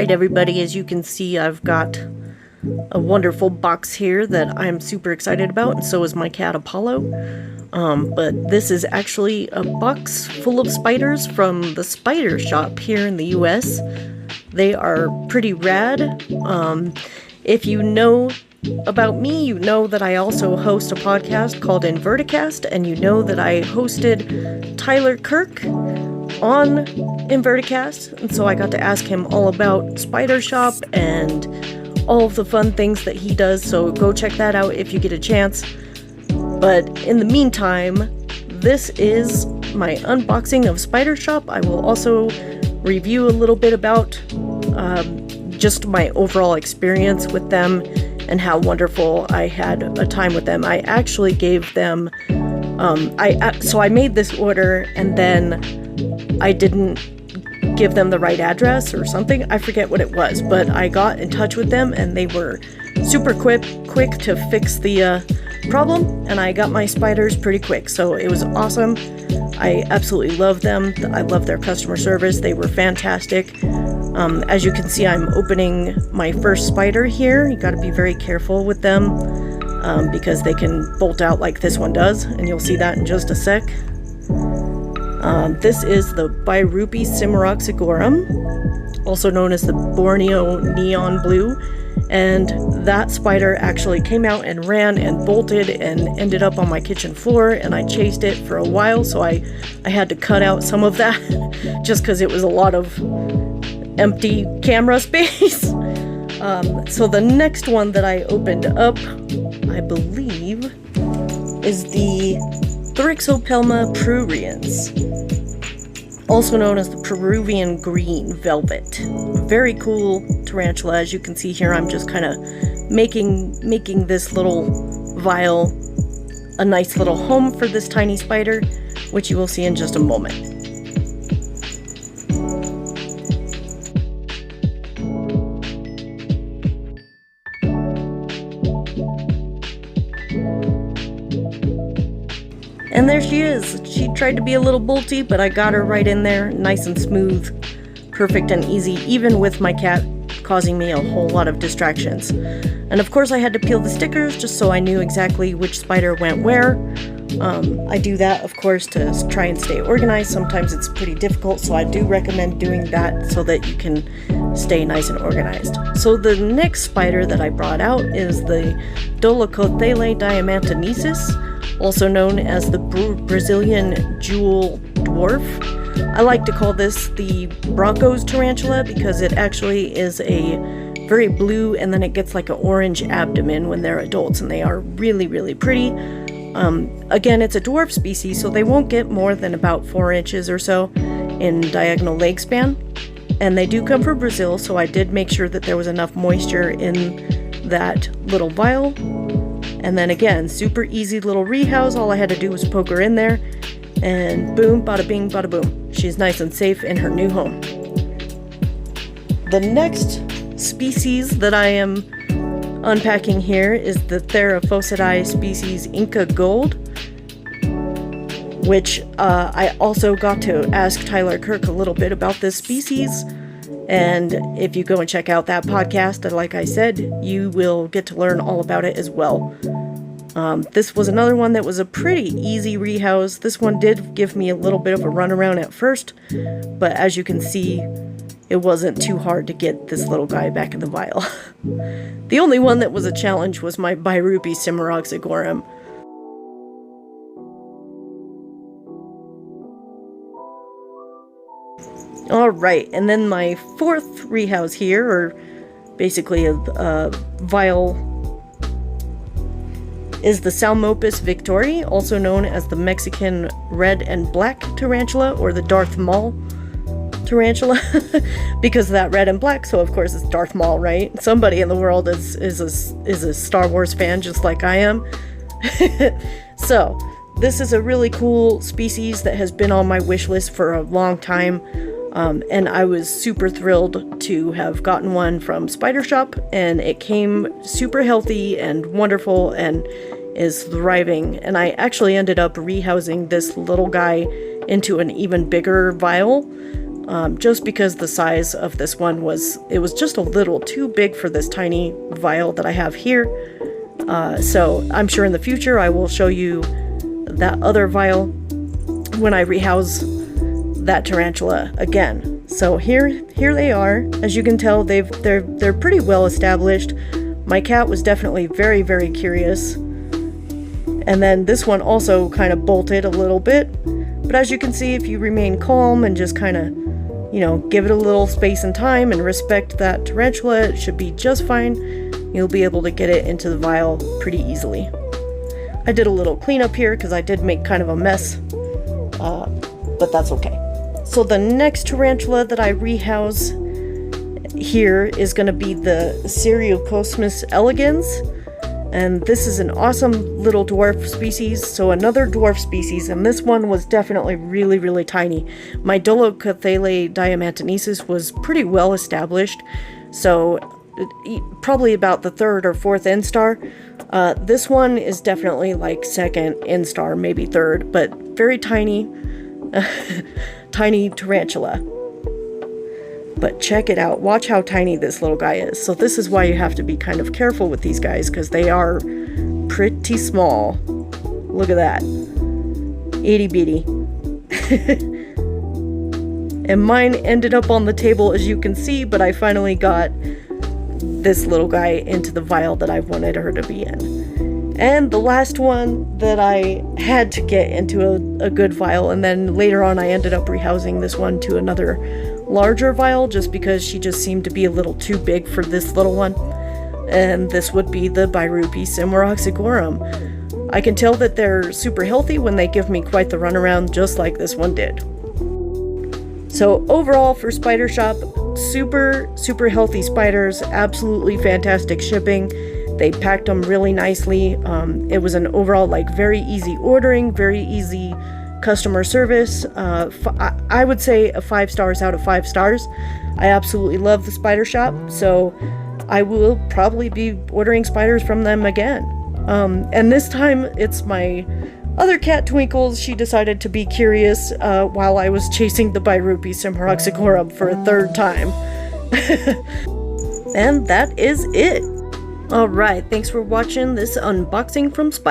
Alright everybody, as you can see, I've got a wonderful box here that I'm super excited about, and so is my cat Apollo. But this is actually a box full of spiders from the spider shop here in the US. They are pretty rad. If you know about me, you know that I also host a podcast called Inverticast, and you know that I hosted Tyler Kirk on Inverticast, and so I got to ask him all about Spider Shop and all of the fun things that he does, so go check that out if you get a chance. But in the meantime, this is my unboxing of Spider Shop. I will also review a little bit about just my overall experience with them and how wonderful I had a time with them. I actually gave them, so I made this order and then I didn't give them the right address or something. I forget what it was, but I got in touch with them and they were super quick to fix the problem, and I got my spiders pretty quick, so it was awesome. I absolutely love them. I love their customer service. They were fantastic. As you can see, I'm opening my first spider here. You got to be very careful with them because they can bolt out like this one does, and you'll see that in just a sec. This is the Reputable Cimaroxygorum, also known as the Borneo Neon Blue, and that spider actually came out and ran and bolted and ended up on my kitchen floor, and I chased it for a while, so I had to cut out some of that just because it was a lot of empty camera space. So the next one that I opened up, I believe, is the Thrixopelma pruriens, also known as the Peruvian green velvet. Very cool tarantula. As you can see here, I'm just kind of making this little vial a nice little home for this tiny spider, which you will see in just a moment. And there she is. She tried to be a little bolty, but I got her right in there, nice and smooth, perfect and easy, even with my cat causing me a whole lot of distractions. And of course I had to peel the stickers just so I knew exactly which spider went where. I do that, of course, to try and stay organized. Sometimes it's pretty difficult, so I do recommend doing that so that you can stay nice and organized. So the next spider that I brought out is the Dolichothele diamantinesis, also known as the Brazilian jewel dwarf. I like to call this the Bronco's tarantula because it actually is a very blue, and then it gets like an orange abdomen when they're adults, and they are really, really pretty. Again, it's a dwarf species, so they won't get more than about 4 inches or so in diagonal leg span. And they do come from Brazil, so I did make sure that there was enough moisture in that little vial. And then again, super easy little rehouse. All I had to do was poke her in there, and boom, bada bing, bada boom. She's nice and safe in her new home. The next species that I am unpacking here is the Theraphosidae species Inca Gold, which I also got to ask Tyler Kirk a little bit about this species. And if you go and check out that podcast, like I said, you will get to learn all about it as well. This was another one that was a pretty easy rehouse. This one did give me a little bit of a runaround at first, but as you can see, it wasn't too hard to get this little guy back in the vial. The only one that was a challenge was my Reputable Cimaroxygorum. Alright, and then my fourth rehouse here, or basically a vial, is the Psalmopus victori, also known as the Mexican red and black tarantula, or the Darth Maul tarantula, because of that red and black, so of course it's Darth Maul, right? Somebody in the world is a Star Wars fan, just like I am. So, this is a really cool species that has been on my wish list for a long time. And I was super thrilled to have gotten one from Spider Shop, and it came super healthy and wonderful and is thriving. And I actually ended up rehousing this little guy into an even bigger vial just because the size of this one was just a little too big for this tiny vial that I have here. So I'm sure in the future I will show you that other vial when I rehouse that tarantula again. So here they are. As you can tell, they're pretty well established. My cat was definitely very, very curious. And then this one also kind of bolted a little bit. But as you can see, if you remain calm and just kind of, you know, give it a little space and time and respect that tarantula, it should be just fine. You'll be able to get it into the vial pretty easily. I did a little cleanup here because I did make kind of a mess, but that's okay. So the next tarantula that I rehouse here is going to be the Cereocosmus elegans. And this is an awesome little dwarf species, so another dwarf species, and this one was definitely really, really tiny. My Dolocathele diamantinesis was pretty well established, so probably about the 3rd or 4th instar. This one is definitely like 2nd instar, maybe 3rd, but very tiny, tiny tarantula. But check it out. Watch how tiny this little guy is. So this is why you have to be kind of careful with these guys, because they are pretty small. Look at that. Itty bitty. And mine ended up on the table, as you can see, but I finally got this little guy into the vial that I wanted her to be in. And the last one that I had to get into a good vial, and then later on I ended up rehousing this one to another larger vial just because she just seemed to be a little too big for this little one. And this would be the Birupi Cimaroxygorum. I can tell that they're super healthy when they give me quite the runaround, just like this one did. So overall for Spider Shop, super healthy spiders, absolutely fantastic shipping. They packed them really nicely. It was an overall like very easy ordering, very easy customer service. I would say a 5 stars out of 5 stars. I absolutely love the Spider Shop, so I will probably be ordering spiders from them again. And this time it's my other cat Twinkles. She decided to be curious while I was chasing the Birupi Cimaroxygorum for a 3rd time. And that is it. Alright, thanks for watching this unboxing from Spider.